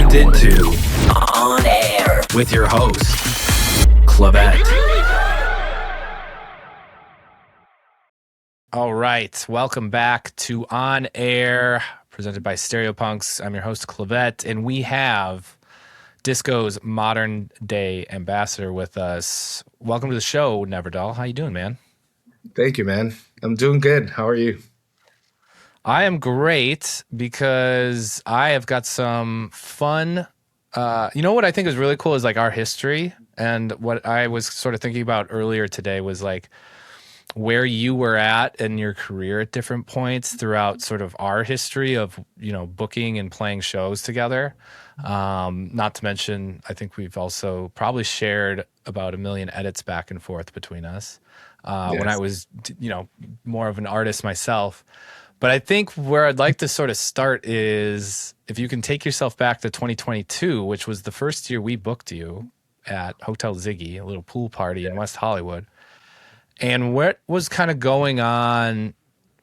tuned into On Air with your host, Clavette. All right, welcome back to On Air, presented by Stereopunks. I'm your host, Clavette, and we have disco's modern day ambassador with us. Welcome to the show, Neverdall. How you doing, man? Thank you, man. I'm doing good. How are you? I am great because I have got some fun. You know what I think is really cool is like our history. And what I was sort of thinking about earlier today was like where you were at in your career at different points throughout sort of our history of, you know, booking and playing shows together. Not to mention, I think we've also probably shared about 1 million edits back and forth between us when I was, you know, more of an artist myself. But I think where I'd like to sort of start is if you can take yourself back to 2022, which was the first year we booked you at Hotel Ziggy, a little pool party in West Hollywood. And what was kind of going on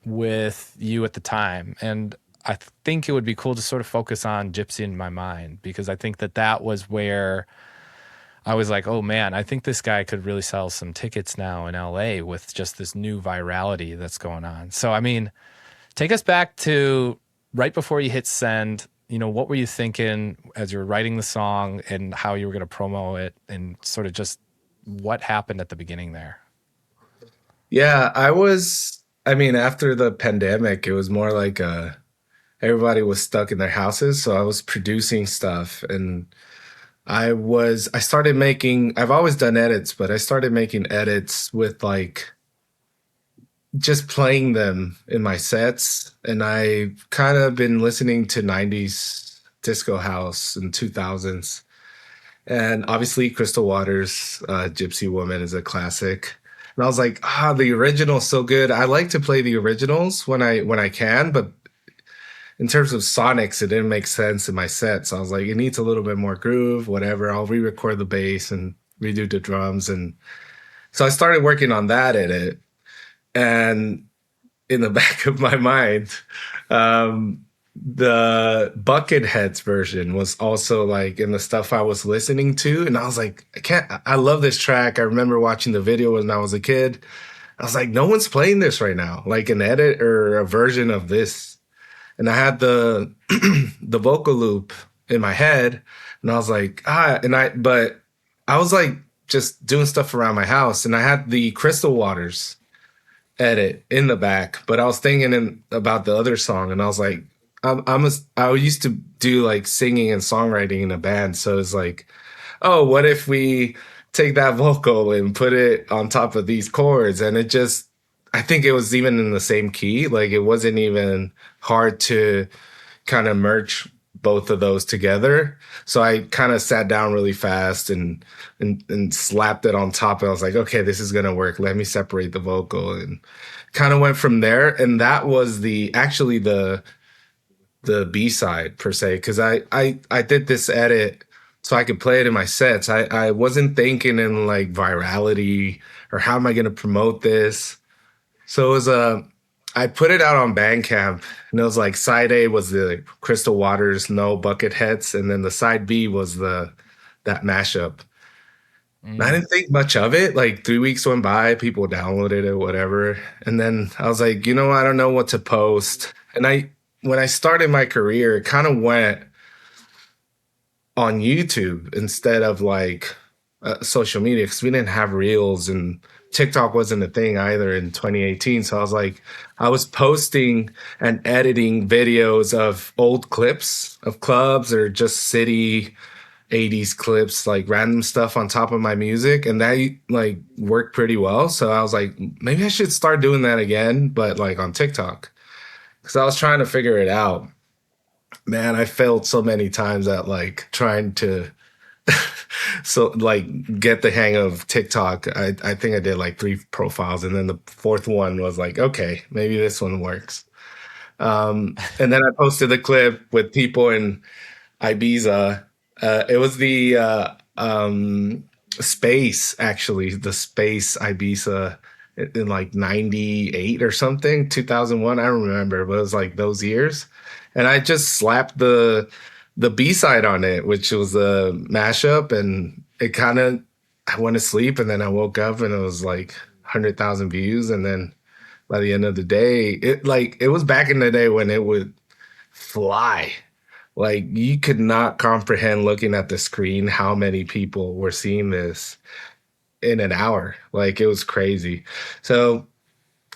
with you at the time? And I think it would be cool to sort of focus on Gypsy in my mind, because I think that that was where I was like, oh man, I think this guy could really sell some tickets now in LA with just this new virality that's going on. So, I mean, take us back to right before you hit send. You know, what were you thinking as you were writing the song and how you were going to promo it, and sort of just what happened at the beginning there? Yeah, after the pandemic, it was more like everybody was stuck in their houses. So I was producing stuff, and I've always done edits, but I started making edits with like just playing them in my sets. And I kind of been listening to 90s disco house and 2000s. And obviously Crystal Waters' Gypsy Woman is a classic. And I was like, the original's so good. I like to play the originals when I can, but in terms of sonics, it didn't make sense in my set. So I was like, it needs a little bit more groove, whatever. I'll re-record the bass and redo the drums. And so I started working on that edit. And in the back of my mind, the Bucketheads version was also like in the stuff I was listening to. And I was like, I love this track. I remember watching the video when I was a kid. I was like, no one's playing this right now, like an edit or a version of this. And I had the the vocal loop in my head, and I was like, but I was like just doing stuff around my house, and I had the Crystal Waters edit in the back, but I was thinking about the other song, and I was like, I used to do like singing and songwriting in a band, so it's like, oh, what if we take that vocal and put it on top of these chords? And it just, I think it was even in the same key, like it wasn't even hard to kind of merge both of those together. So I kind of sat down really fast and slapped it on top. And I was like, okay, this is going to work. Let me separate the vocal, and kind of went from there. And that was actually the B-side per se. Cause I did this edit so I could play it in my sets. I wasn't thinking in like virality or how am I going to promote this? So it was I put it out on Bandcamp, and it was like side A was the Crystal Waters, No Bucketheads, and then the side B was that mashup. And I didn't think much of it. Like 3 weeks went by, people downloaded it, whatever. And then I was like, I don't know what to post. And when I started my career, it kind of went on YouTube instead of like social media, because we didn't have Reels, and TikTok wasn't a thing either in 2018. So I was posting and editing videos of old clips of clubs or just city 80s clips, like random stuff on top of my music. And that like worked pretty well. So I was like, maybe I should start doing that again, but like on TikTok, because I was trying to figure it out. Man, I failed so many times at like trying to so like get the hang of TikTok. I think I did like 3 profiles, and then the 4th one was like, okay, maybe this one works. And then I posted the clip with people in Ibiza. It was the Space, actually, the Space Ibiza in like 98 or something, 2001. I don't remember, but it was like those years. And I just slapped the the B-side on it, which was a mashup, and it kind of, I went to sleep and then I woke up and it was like 100,000 views. And then by the end of the day, it was back in the day when it would fly. Like you could not comprehend looking at the screen how many people were seeing this in an hour. Like it was crazy. So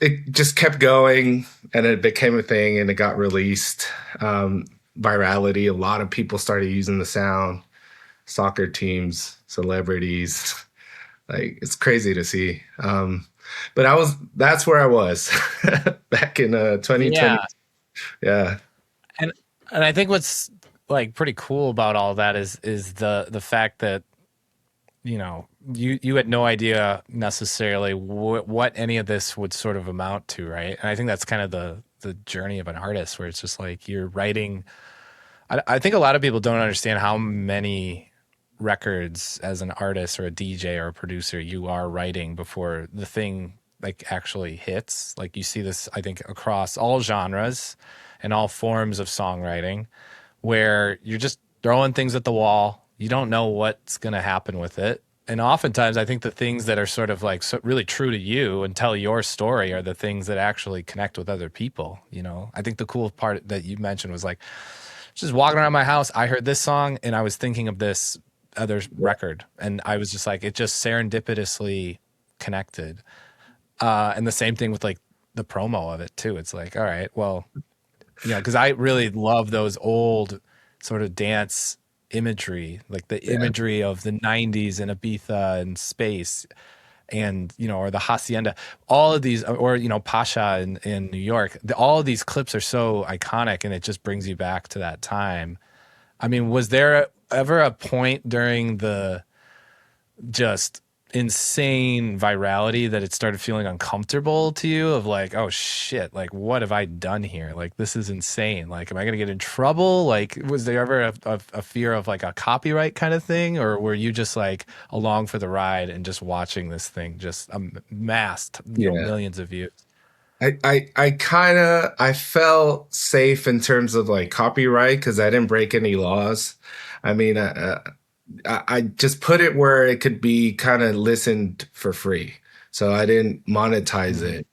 it just kept going and it became a thing and it got released. Virality, a lot of people started using the sound, soccer teams, celebrities. Like it's crazy to see. But that's where I was back in 2020. Yeah. Yeah. And I think what's like pretty cool about all that is the fact that, you know, you had no idea necessarily what any of this would sort of amount to, right? And I think that's kind of the journey of an artist, where it's just like you're writing. I think a lot of people don't understand how many records as an artist or a DJ or a producer you are writing before the thing like actually hits. Like you see this, I think, across all genres and all forms of songwriting, where you're just throwing things at the wall. You don't know what's going to happen with it. And oftentimes I think the things that are sort of like really true to you and tell your story are the things that actually connect with other people. You know, I think the cool part that you mentioned was like, just walking around my house, I heard this song and I was thinking of this other record. And I was just like, it just serendipitously connected. And the same thing with like the promo of it too. It's like, all right, well, you know, because I really love those old sort of dance imagery, like the imagery of the 90s and Ibiza and space and, you know, or the Hacienda, all of these, or, you know, Pasha in New York, all of these clips are so iconic and it just brings you back to that time. I mean, was there ever a point during the just insane virality that it started feeling uncomfortable to you, of like, oh shit, like what have I done here? Like this is insane. Like, am I going to get in trouble? Like, was there ever a fear of like a copyright kind of thing, or were you just like along for the ride and just watching this thing just amassed, you know, millions of views? I felt safe in terms of like copyright because I didn't break any laws. I mean, I just put it where it could be kind of listened for free. So I didn't monetize it.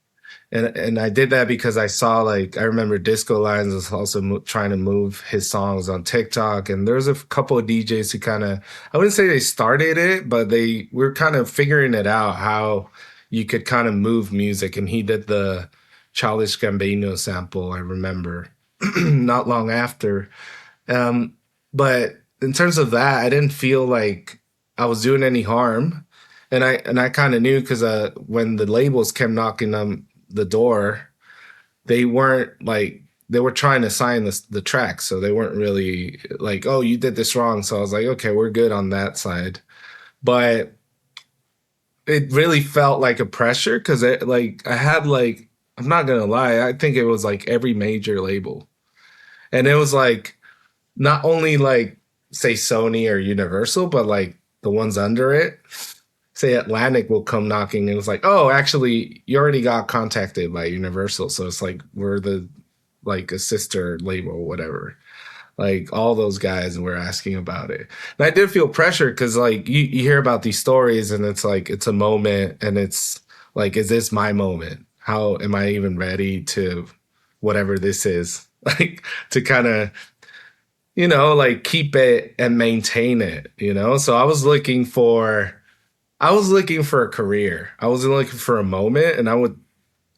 And I did that because I saw, like, I remember Disco Lines was also trying to move his songs on TikTok. And there's a couple of DJs who kind of, I wouldn't say they started it, but they were kind of figuring it out how you could kind of move music. And he did the Childish Gambino sample, I remember, not long after. But in terms of that, I didn't feel like I was doing any harm. And I kind of knew because when the labels kept knocking on the door, they weren't like, they were trying to sign the track. So they weren't really like, oh, you did this wrong. So I was like, okay, we're good on that side. But it really felt like a pressure because I had like, I'm not going to lie, I think it was like every major label. And it was like, not only like, say Sony or Universal, but like the ones under it. Say Atlantic will come knocking and it was like, oh, actually, you already got contacted by Universal. So it's like, we're like a sister label or whatever. Like all those guys were asking about it. And I did feel pressure because like you hear about these stories and it's like, it's a moment and it's like, is this my moment? How am I even ready to whatever this is? Like to kind of, you know, like keep it and maintain it, you know? So I was looking for a career. I wasn't looking for a moment, and I would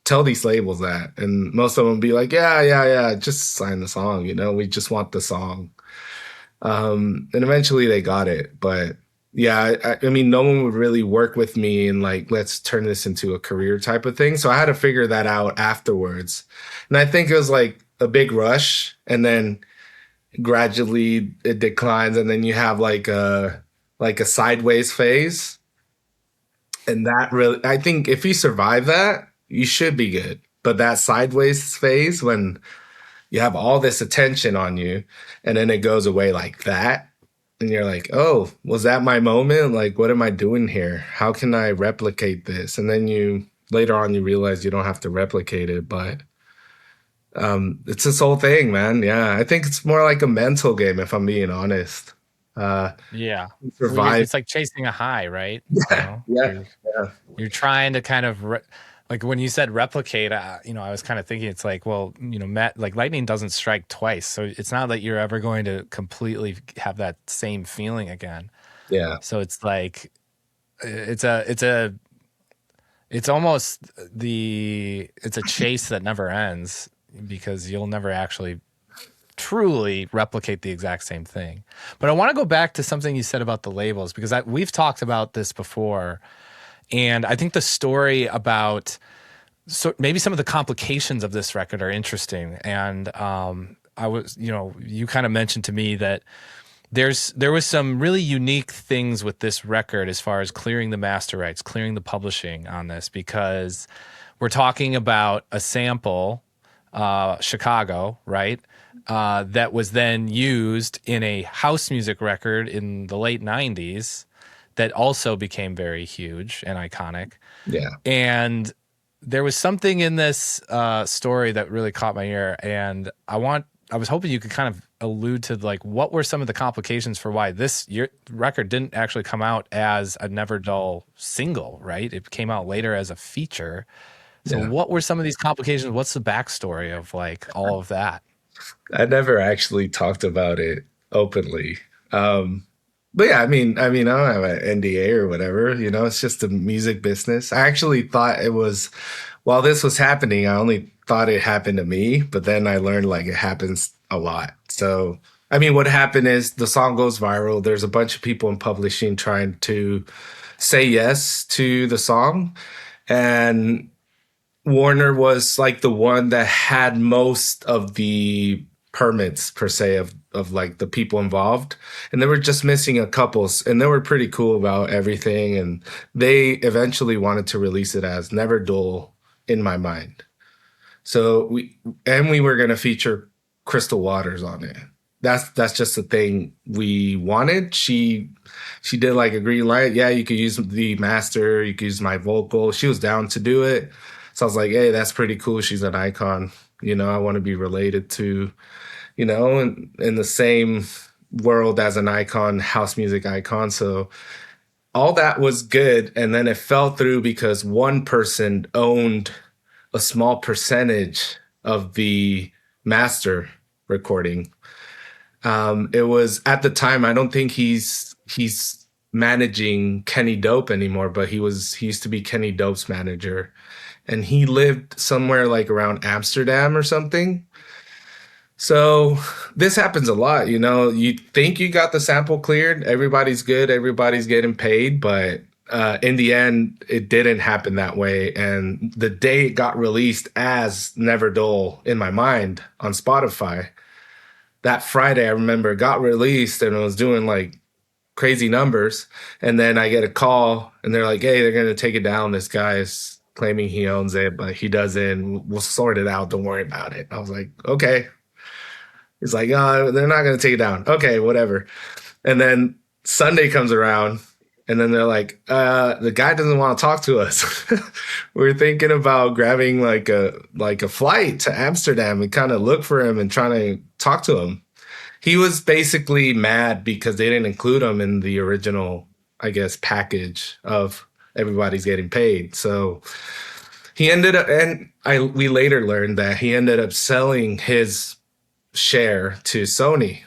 tell these labels that, and most of them would be like, yeah, just sign the song, you know, we just want the song. And eventually they got it, but yeah, I mean, no one would really work with me and like, let's turn this into a career type of thing. So I had to figure that out afterwards. And I think it was like a big rush, and then gradually it declines, and then you have like a sideways phase. And that really, I think if you survive that, you should be good. But that sideways phase, when you have all this attention on you and then it goes away like that, and you're like, oh, was that my moment? Like, what am I doing here? How can I replicate this? And then later on, you realize you don't have to replicate it. But It's this whole thing, man. Yeah, I think it's more like a mental game, if I'm being honest. Uh, Yeah. Well, survive. it's like chasing a high, right? You Yeah, know, yeah, yeah, you're trying to kind of like when you said replicate, I was kind of thinking it's like, well, like lightning doesn't strike twice, so it's not that you're ever going to completely have that same feeling again. yeah. So it's like it's almost it's a chase that never ends because you'll never actually truly replicate the exact same thing. But I want to go back to something you said about the labels because we've talked about this before. And I think the story about maybe some of the complications of this record are interesting. And you kind of mentioned to me that there was some really unique things with this record as far as clearing the master rights, clearing the publishing on this, because we're talking about a sample, Chicago, right? That was then used in a house music record in the late 90s that also became very huge and iconic. Yeah. And there was something in this story that really caught my ear. And I was hoping you could kind of allude to like what were some of the complications for why your record didn't actually come out as a Never Dull single, right? It came out later as a feature. So Yeah. what were some of these complications? What's the backstory of like all of that? I never actually talked about it openly. But yeah, I don't have an NDA or whatever, it's just the music business. I actually thought it was, while this was happening, I only thought it happened to me, but then I learned like it happens a lot. So, what happened is the song goes viral. There's a bunch of people in publishing trying to say yes to the song. And Warner was like the one that had most of the permits per se of like the people involved, and they were just missing a couple, and they were pretty cool about everything, and they eventually wanted to release it as Never Dull in My Mind. So we were going to feature Crystal Waters on it. That's just the thing we wanted. She did like a green light. Yeah, you could use the master, you could use my vocal. She was down to do it. So I was like, hey, that's pretty cool. She's an icon. I want to be related to, in the same world as an icon, house music icon. So all that was good. And then it fell through because one person owned a small percentage of the master recording. It was at the time, I don't think he's managing Kenny Dope anymore, but he used to be Kenny Dope's manager. And he lived somewhere like around Amsterdam or something. So this happens a lot, you think you got the sample cleared, everybody's good, everybody's getting paid, but in the end, it didn't happen that way. And the day it got released as Never Dull in My Mind on Spotify, that Friday, I remember, it got released and it was doing like crazy numbers. And then I get a call and they're like, hey, they're going to take it down. This guy is claiming he owns it, but he doesn't. We'll sort it out. Don't worry about it. I was like, okay. He's like, oh, they're not going to take it down. Okay, whatever. And then Sunday comes around and then they're like, the guy doesn't want to talk to us. We're thinking about grabbing like a flight to Amsterdam and kind of look for him and trying to talk to him. He was basically mad because they didn't include him in the original, I guess, package of everybody's getting paid. So he ended up, and we later learned that he ended up selling his share to Sony.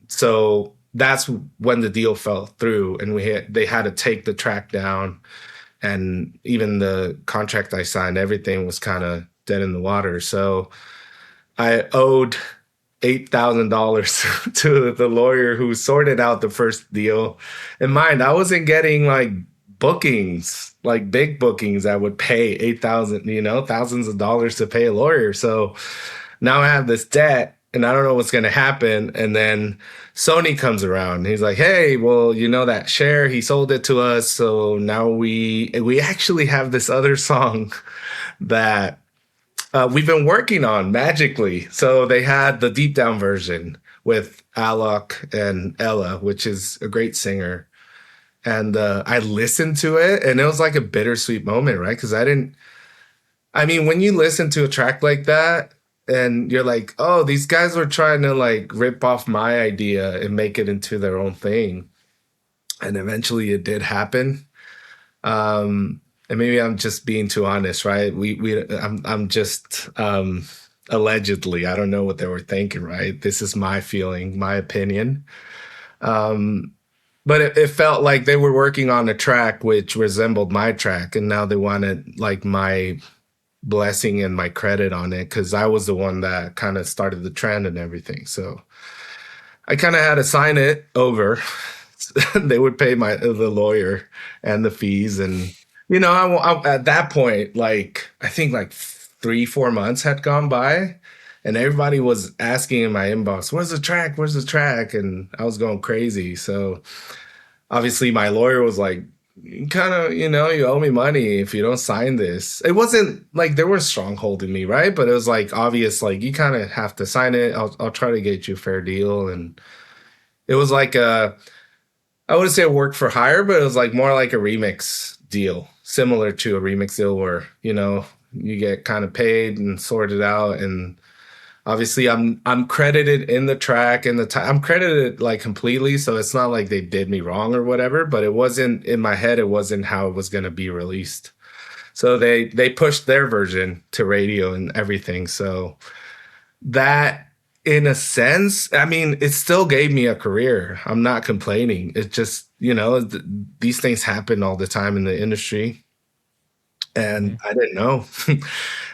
So that's when the deal fell through, and they had to take the track down, and even the contract I signed, everything was kind of dead in the water. So I owed $8,000 to the lawyer who sorted out the first deal. And mind, I wasn't getting like bookings, like big bookings that would pay 8,000, thousands of dollars to pay a lawyer. So now I have this debt and I don't know what's going to happen. And then Sony comes around. He's like, hey, well, that share, he sold it to us. So now we actually have this other song that we've been working on magically. So they had the deep down version with Alok and Ella, which is a great singer. And I listened to it and it was like a bittersweet moment, right? Because I mean, when you listen to a track like that and you're like, oh, these guys were trying to like rip off my idea and make it into their own thing. And eventually it did happen. And maybe I'm just being too honest, right? I'm just allegedly, I don't know what they were thinking, right? This is my feeling, my opinion. But it felt like they were working on a track which resembled my track, and now they wanted like my blessing and my credit on it because I was the one that kind of started the trend and everything. So I kind of had to sign it over. They would pay the lawyer and the fees, and at that point, like I think like 3-4 months had gone by, and everybody was asking in my inbox, "Where's the track? Where's the track?" And I was going crazy. So obviously, my lawyer was like, "You kind of, you owe me money if you don't sign this." It wasn't like they were strongholding me, right? But it was like obvious, like you kind of have to sign it. I'll try to get you a fair deal, and it was like I wouldn't say it worked for hire, but it was like more like a remix deal, similar to a remix deal where, you get kind of paid and sorted out. And obviously I'm credited in the track and I'm credited like completely. So it's not like they did me wrong or whatever, but it wasn't in my head. It wasn't how it was going to be released. So they pushed their version to radio and everything. So that, in a sense, I mean, it still gave me a career. I'm not complaining. It just, these things happen all the time in the industry. And I didn't know.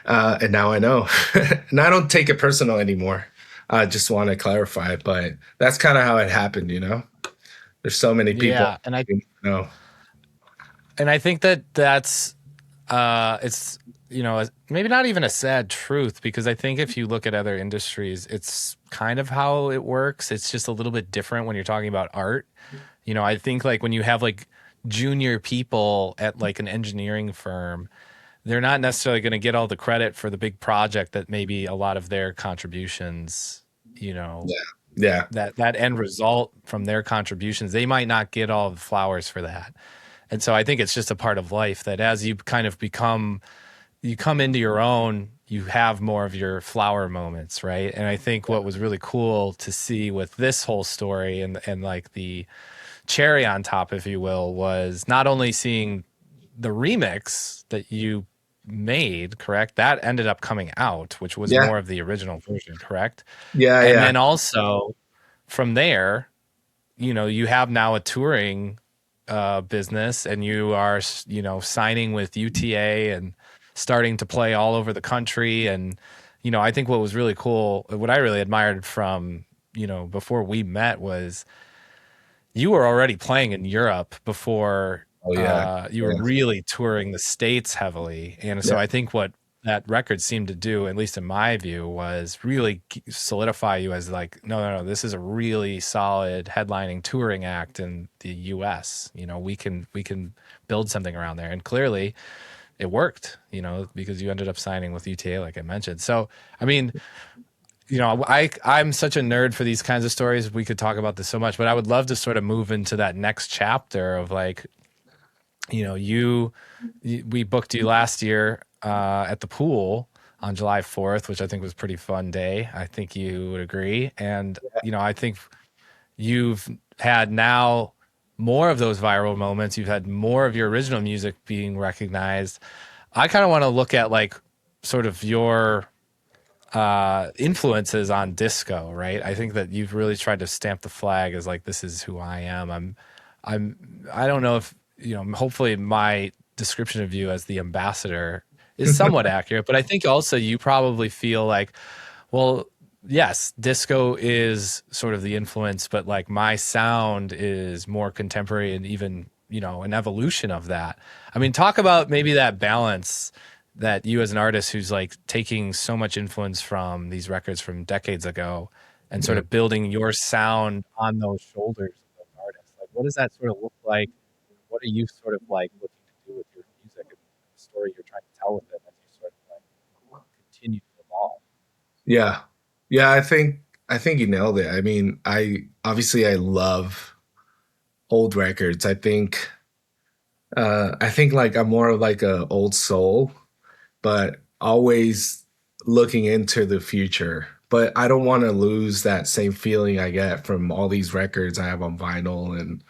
And now I know. And I don't take it personal anymore. I just want to clarify, but that's kind of how it happened, There's so many people. Yeah, and I think that's it's maybe not even a sad truth, because I think if you look at other industries, it's kind of how it works. It's just a little bit different when you're talking about art. I think like when you have like junior people at like an engineering firm, they're not necessarily going to get all the credit for the big project that maybe a lot of their contributions, Yeah. that end result from their contributions, they might not get all the flowers for that. And so I think it's just a part of life that as you kind of you come into your own, you have more of your flower moments, right? And I think what was really cool to see with this whole story and like the cherry on top, if you will, was not only seeing the remix that you made, correct? That ended up coming out, which was more of the original version, correct? Yeah. And then also from there, you have now a touring business, and you are, signing with UTA and starting to play all over the country. And, I think what was really cool, what I really admired from, before we met was you were already playing in Europe before you were really touring the States heavily. And so I think what that record seemed to do, at least in my view, was really solidify you as like, no, this is a really solid headlining touring act in the US. We can build something around there. And clearly it worked, because you ended up signing with UTA, like I mentioned. So, I mean, I'm such a nerd for these kinds of stories. We could talk about this so much, but I would love to sort of move into that next chapter of like, we booked you last year at the pool on July 4th, which I think was a pretty fun day. I think you would agree. And, I think you've had now more of those viral moments. You've had more of your original music being recognized. I kind of want to look at like sort of your influences on disco, right? I think that you've really tried to stamp the flag as like, this is who I am. I don't know if, hopefully my description of you as the ambassador is somewhat accurate, but I think also you probably feel like, well, yes, disco is sort of the influence, but like my sound is more contemporary and even, an evolution of that. I mean, talk about maybe that balance that you as an artist who's like taking so much influence from these records from decades ago and sort of building your sound on those shoulders of those artists. Like, what does that sort of look like? What are you sort of like looking to do with your music and the story you're trying to tell with it as you sort of like continue to evolve? Yeah. Yeah, I think you nailed it. I mean, I love old records. I think like I'm more of like a old soul, but always looking into the future, but I don't want to lose that same feeling I get from all these records I have on vinyl and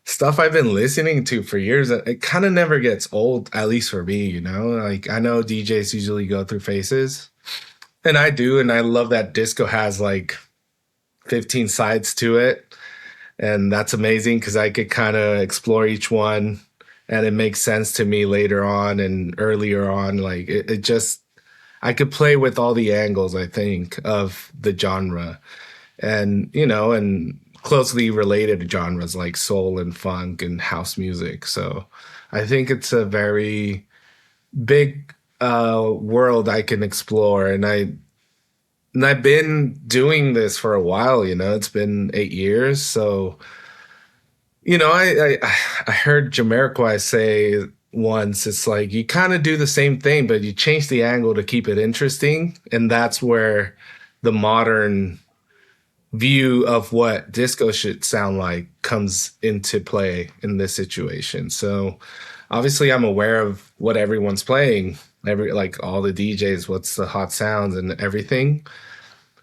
stuff I've been listening to for years. It kind of never gets old, at least for me, you know? Like, I know DJs usually go through phases, and I do, and I love that disco has like 15 sides to it. And that's amazing because I could kind of explore each one and it makes sense to me later on and earlier on. Like it just, I could play with all the angles, I think, of the genre and, you know, and closely related genres like soul and funk and house music. So I think it's a very big world I can explore. And I've been doing this for a while, you know, it's been 8 years. So, you know, I heard Jamiroquai say once, it's like you kind of do the same thing, but you change the angle to keep it interesting. And that's where the modern view of what disco should sound like comes into play in this situation. So obviously I'm aware of what everyone's playing, like all the DJs, what's the hot sounds and everything.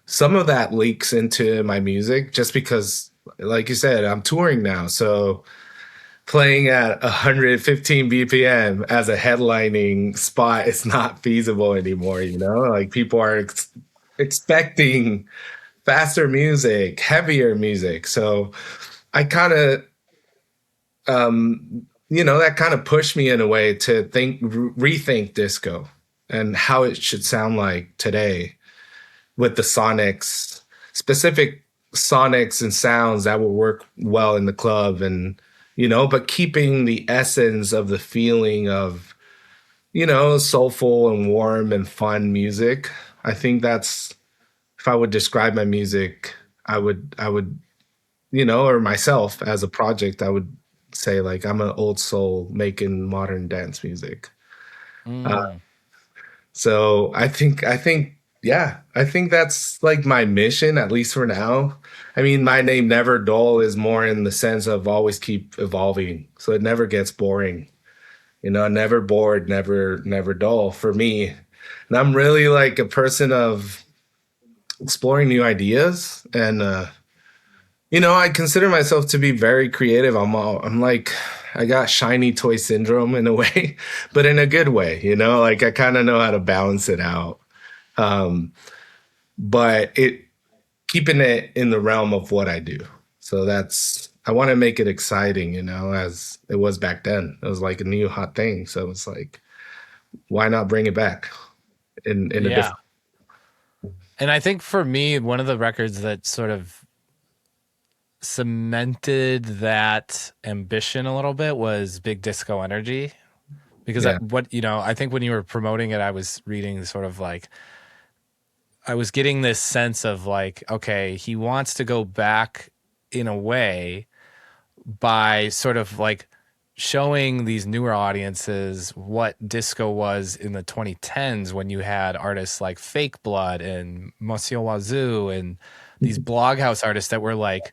Some of that leaks into my music just because, like you said, I'm touring now. So playing at 115 BPM as a headlining spot is not feasible anymore, you know? Like people are expecting faster music, heavier music. So I kind of, you know, that kind of pushed me in a way to rethink disco and how it should sound like today with the sonics, specific sonics and sounds that will work well in the club and, you know, but keeping the essence of the feeling of, you know, soulful and warm and fun music. I think that's, if I would describe my music, I would, you know, or myself as a project, I would say like I'm an old soul making modern dance music. Mm. So yeah, I think that's like my mission, at least for now. I mean, my name Never Dull is more in the sense of always keep evolving. So it never gets boring. You know, never bored, never dull for me. And I'm really like a person of exploring new ideas and you know, I consider myself to be very creative. I'm like, I got shiny toy syndrome in a way, but in a good way, you know, like I kind of know how to balance it out. Um, but keeping it in the realm of what I do. So I want to make it exciting, you know, as it was back then. It was like a new hot thing. So it's like, why not bring it back in a Yeah. different. And I think for me, one of the records that sort of cemented that ambition a little bit was Big Disco Energy. Because Yeah. I think when you were promoting it, I was reading sort of like, I was getting this sense of like, okay, he wants to go back in a way by sort of like showing these newer audiences what disco was in the 2010s when you had artists like Fake Blood and Monsieur Wazoo and these bloghouse artists that were like,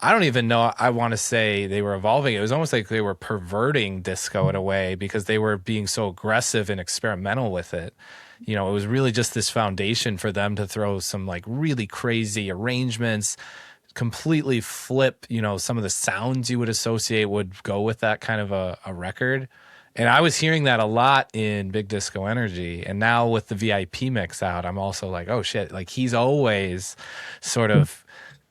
I don't even know. I want to say they were evolving. It was almost like they were perverting disco in a way because they were being so aggressive and experimental with it. You know, it was really just this foundation for them to throw some like really crazy arrangements, completely flip, you know, some of the sounds you would associate would go with that kind of a record. And I was hearing that a lot in Big Disco Energy. And now with the VIP mix out, I'm also like, oh shit, like he's always sort of,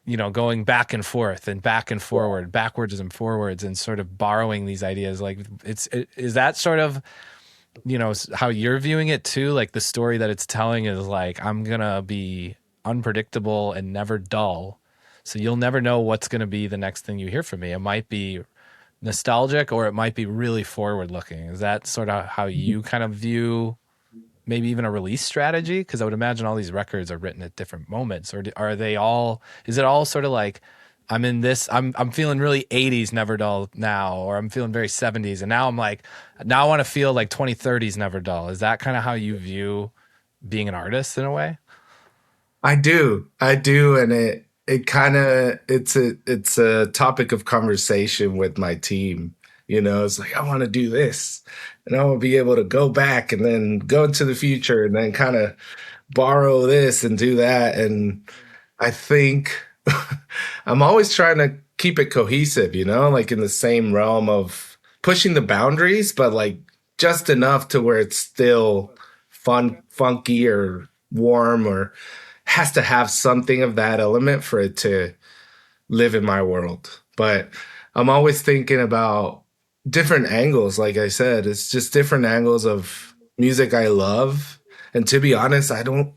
you know, going back and forth and back and forward, backwards and forwards, and sort of borrowing these ideas. Like, is that sort of, you know, how you're viewing it too? Like the story that it's telling is like, I'm gonna be unpredictable and never dull, so you'll never know what's gonna be the next thing you hear from me. It might be nostalgic or it might be really forward looking. Is that sort of how you kind of view maybe even a release strategy? Because I would imagine all these records are written at different moments, or are they all? Is it all sort of like I'm feeling really 80s Never Dull now, or I'm feeling very 70s, and now I'm like, now I want to feel like 2030s Never Dull. Is that kind of how you view being an artist in a way? I do, and it kind of it's a topic of conversation with my team You know, it's like, I want to do this and I want to be able to go back and then go into the future and then kind of borrow this and do that. And I think I'm always trying to keep it cohesive, you know, like in the same realm of pushing the boundaries, but like just enough to where it's still fun, funky or warm or has to have something of that element for it to live in my world. But I'm always thinking about different angles. Like I said, it's just different angles of music I love. And to be honest, I don't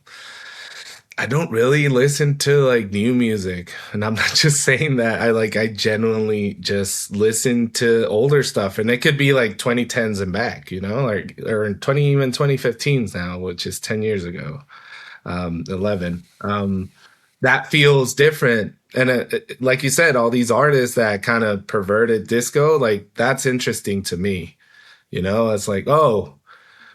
really listen to like new music. And I'm not just saying that. I genuinely just listen to older stuff. And it could be like 2010s and back, you know, like or 2015s now, which is 10 years ago. 11. That feels different. And like you said, all these artists that kind of perverted disco, like that's interesting to me. You know, it's like, oh,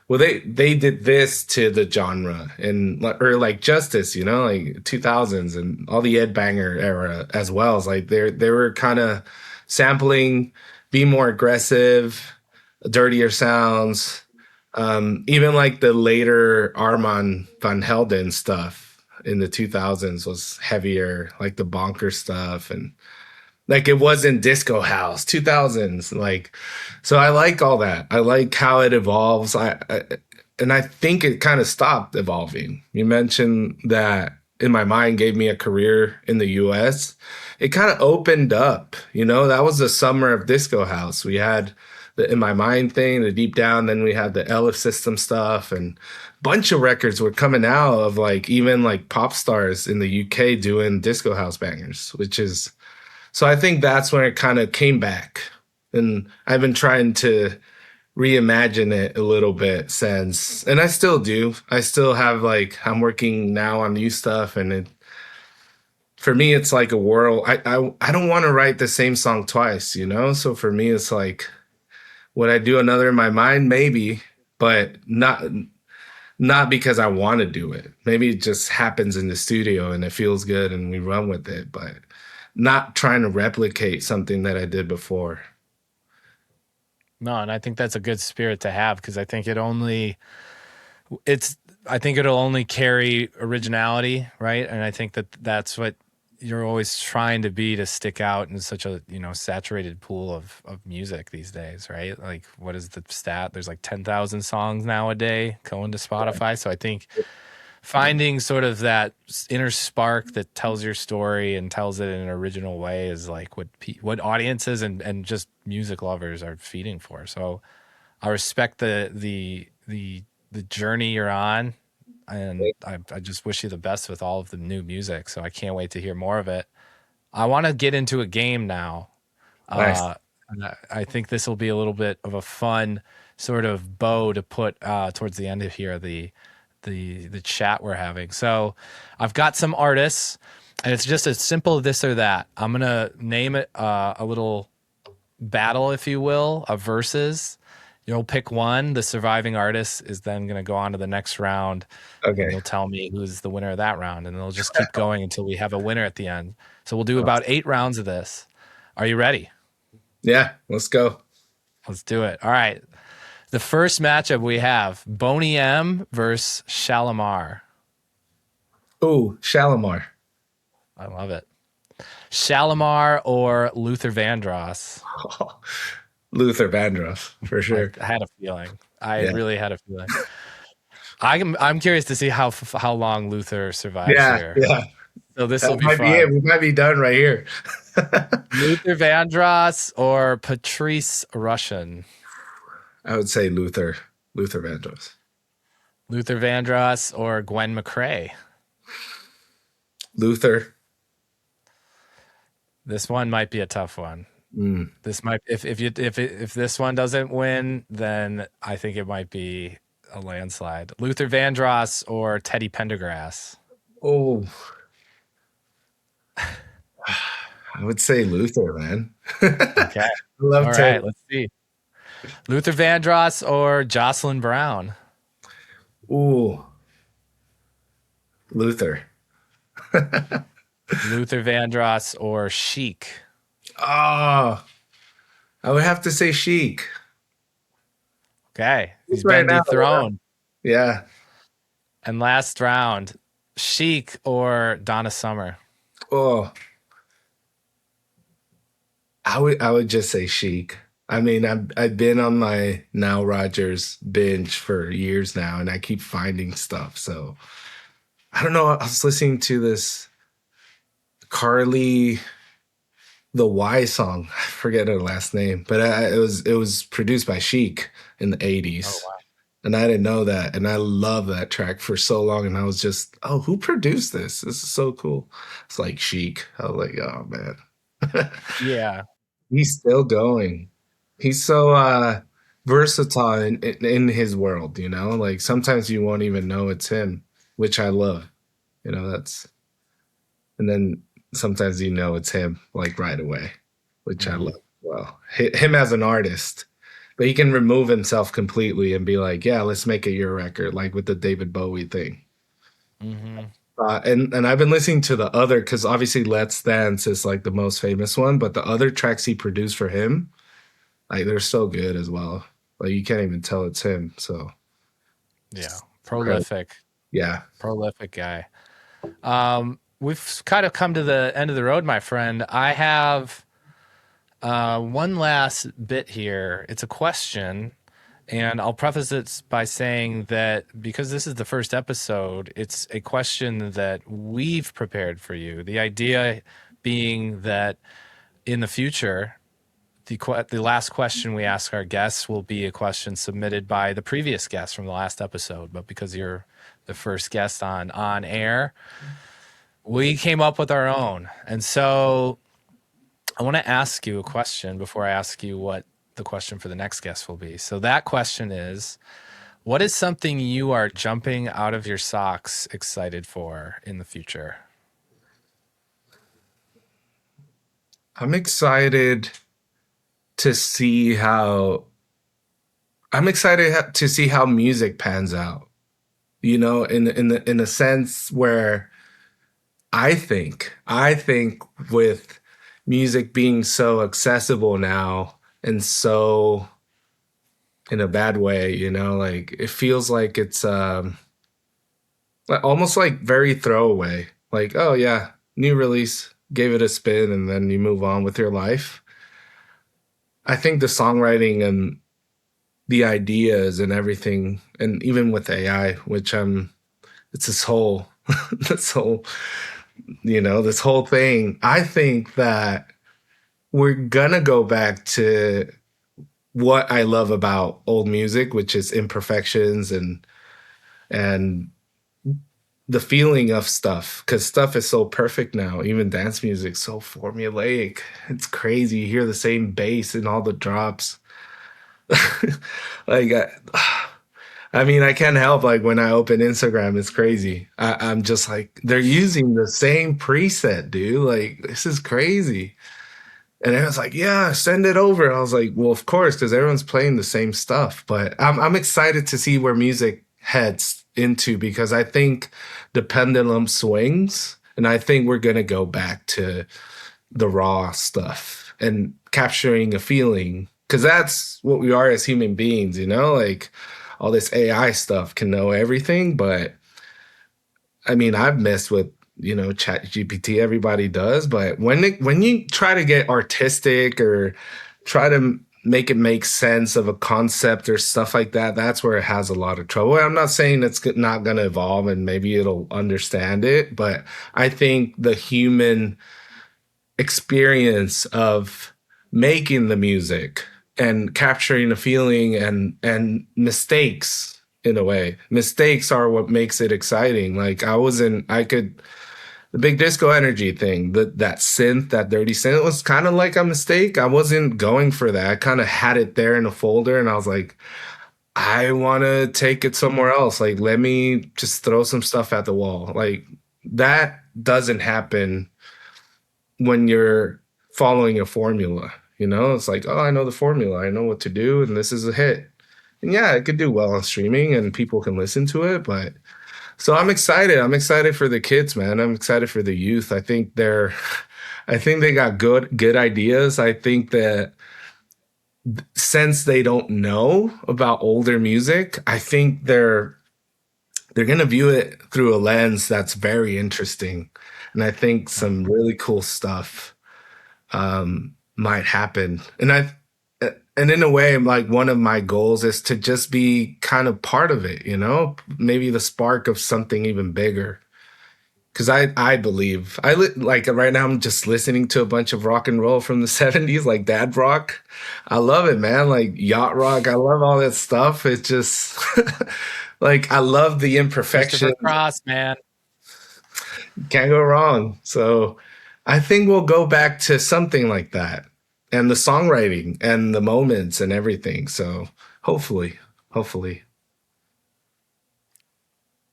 well, they did this to the genre and or like Justice, you know, like 2000s and all the Ed Banger era as well. It's like they were kind of sampling, be more aggressive, dirtier sounds. Even like the later Armand van Helden stuff in the 2000s was heavier, like the bonker stuff and like it wasn't disco house 2000s like so I like all that. I like how it evolves. And I think it kind of stopped evolving. You mentioned that in my mind gave me a career in the US. It kind of opened up, you know, that was the summer of disco house. We had the in my mind thing, the deep down, then we had the Elif system stuff and bunch of records were coming out of like even like pop stars in the UK doing disco house bangers, which is so I think that's when it kind of came back. And I've been trying to reimagine it a little bit since, and I still do. I still have like, I'm working now on new stuff. And for me, it's like a world. I don't want to write the same song twice, you know? So for me, it's like, would I do another in my mind? Maybe, but not because I want to do it. Maybe it just happens in the studio and it feels good and we run with it, but not trying to replicate something that I did before. No, and I think that's a good spirit to have because it's I think it'll only carry originality, right? And I think that's what you're always trying to be to stick out in such a, you know, saturated pool of music these days, right? Like what is the stat? There's like 10,000 songs now a day going to Spotify. So I think finding sort of that inner spark that tells your story and tells it in an original way is like what audiences and just music lovers are feeding for. So I respect the journey you're on, and I just wish you the best with all of the new music. So I can't wait to hear more of it. I want to get into a game now. Nice. And I think this will be a little bit of a fun sort of bow to put towards the end of here, the chat we're having. So I've got some artists, and it's just as simple this or that. I'm gonna name it a little battle, if you will, of verses. You'll pick one. The surviving artist is then going to go on to the next round, and Okay. you'll tell me who's the winner of that round, and it'll just keep going until we have a winner at the end. So we'll do about 8 rounds of this. Are you ready? Yeah, let's go. Let's do it. All right. The first matchup we have Boney M versus Shalimar. Ooh, Shalimar. I love it. Shalimar or Luther Vandross? Luther Vandross, for sure. I had a feeling. I Yeah. really had a feeling. I'm curious to see how long Luther survives Yeah, here. yeah. So this That will be might be fun. it. We might be done right here. Luther Vandross or Patrice Rushen? I would say Luther Vandross. Luther Vandross or Gwen McCrae? Luther. This one might be a tough one. Mm. This might if this one doesn't win, then I think it might be a landslide. Luther Vandross or Teddy Pendergrass? Oh, I would say Luther, man. Okay. I love All Ted. right, let's see. Luther Vandross or Jocelyn Brown? Ooh, Luther. Luther Vandross or Chic? Oh, I would have to say Chic. Okay, he's Right been now, dethroned. yeah. And last round, Chic or Donna Summer? Oh, I would just say Chic. I mean, I've been on my Now Rogers binge for years now, and I keep finding stuff. So I don't know. I was listening to this Carly the Y song. I forget her last name, but it was produced by Chic in the Oh '80s, wow. and I didn't know that, and I love that track for so long, and I was just, oh, who produced this? This is so cool. It's like Chic. I was like, oh man. Yeah. He's still going. He's so versatile in his world, you know? Like sometimes you won't even know it's him, which I love. You know, that's and then sometimes you know it's him like right away, which I Mhm. love. Well, him as an artist, but he can remove himself completely and be like, "Yeah, let's make it your record," like with the David Bowie thing. Mhm. And I've been listening to the other because obviously Let's Dance is like the most famous one, but the other tracks he produced for him, like they're so good as well. Like you can't even tell it's him. So Yeah. incredible. Prolific. Yeah. Prolific guy. We've kind of come to the end of the road, my friend. I have one last bit here. It's a question, and I'll preface it by saying that because this is the first episode, it's a question that we've prepared for you. The idea being that in the future, the last question we ask our guests will be a question submitted by the previous guest from the last episode. But because you're the first guest on air, we came up with our own. And so I want to ask you a question before I ask you what the question for the next guest will be. So that question is, what is something you are jumping out of your socks excited for in the future? I'm excited to see how to see how music pans out. You know, in a sense where I think with music being so accessible now and so in a bad way, you know, like it feels like it's almost like very throwaway. Like, oh yeah, new release, gave it a spin and then you move on with your life. I think the songwriting and the ideas and everything and even with AI, which it's this whole this whole this whole thing. I think that we're gonna go back to what I love about old music, which is imperfections and the feeling of stuff. Because stuff is so perfect now. Even dance music, so formulaic. It's crazy. You hear the same bass in all the drops. like, I mean, I can't help like when I open Instagram, it's crazy. I'm just like, they're using the same preset, dude. Like, this is crazy. And everyone's like, yeah, send it over. I was like, well, of course, because everyone's playing the same stuff. But I'm excited to see where music heads into because I think the pendulum swings. And I think we're going to go back to the raw stuff and capturing a feeling because that's what we are as human beings, you know? Like all this AI stuff can know everything. But I mean, I've messed with Chat GPT. Everybody does, but when you try to get artistic or try to make it make sense of a concept or stuff like that, that's where it has a lot of trouble. I'm not saying it's not going to evolve and maybe it'll understand it, but I think the human experience of making the music and capturing the feeling and mistakes in a way. Mistakes are what makes it exciting. Like I could the big disco energy thing, that synth, that dirty synth was kind of like a mistake. I wasn't going for that. I kind of had it there in a folder and I was like, I want to take it somewhere else. Like, let me just throw some stuff at the wall. Like that doesn't happen when you're following a formula. You know, it's like, oh, I know the formula. I know what to do, and this is a hit. And yeah, it could do well on streaming and people can listen to it, but so I'm excited. I'm excited for the kids, man. I'm excited for the youth. I think they got good ideas. I think that since they don't know about older music, I think they're going to view it through a lens that's very interesting. And I think some really cool stuff might happen. And in a way, like one of my goals is to just be kind of part of it, you know, maybe the spark of something even bigger. Because I believe like right now I'm just listening to a bunch of rock and roll from the 70s, like dad rock. I love it, man. Like yacht rock. I love all that stuff. It's just like I love the Christopher imperfections. Cross, man. Can't go wrong. So I think we'll go back to something like that. And the songwriting and the moments and everything. So hopefully.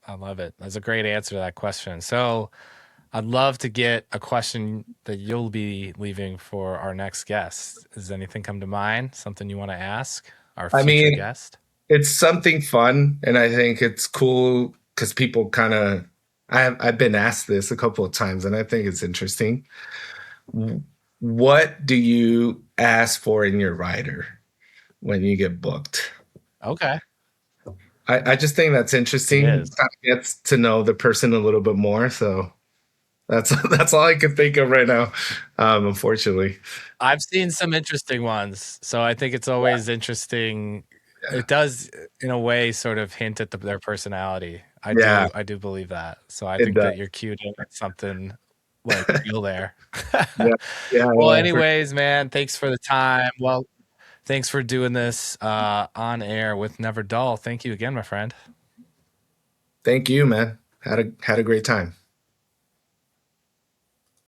I love it. That's a great answer to that question. So I'd love to get a question that you'll be leaving for our next guest. Does anything come to mind? Something you want to ask our I future mean, guest? it's something fun, and I think it's cool because people kind of I've been asked this a couple of times, and I think it's interesting. What do you ask for in your rider when you get booked? Okay. I just think that's It interesting. is. Kind of gets to know the person a little bit more. So that's that's all I can think of right now. Unfortunately, I've seen some interesting ones. So I think it's always interesting. yeah, It does, in a way, sort of hint at their personality. yeah, I do believe that. So I it think does. that you're cued in at something like real there. Yeah, yeah, Well, yeah. anyways, man, thanks for the time. Well, thanks for doing this on air with Never Dull. Thank you again, my friend. Thank you, man. Had a great time.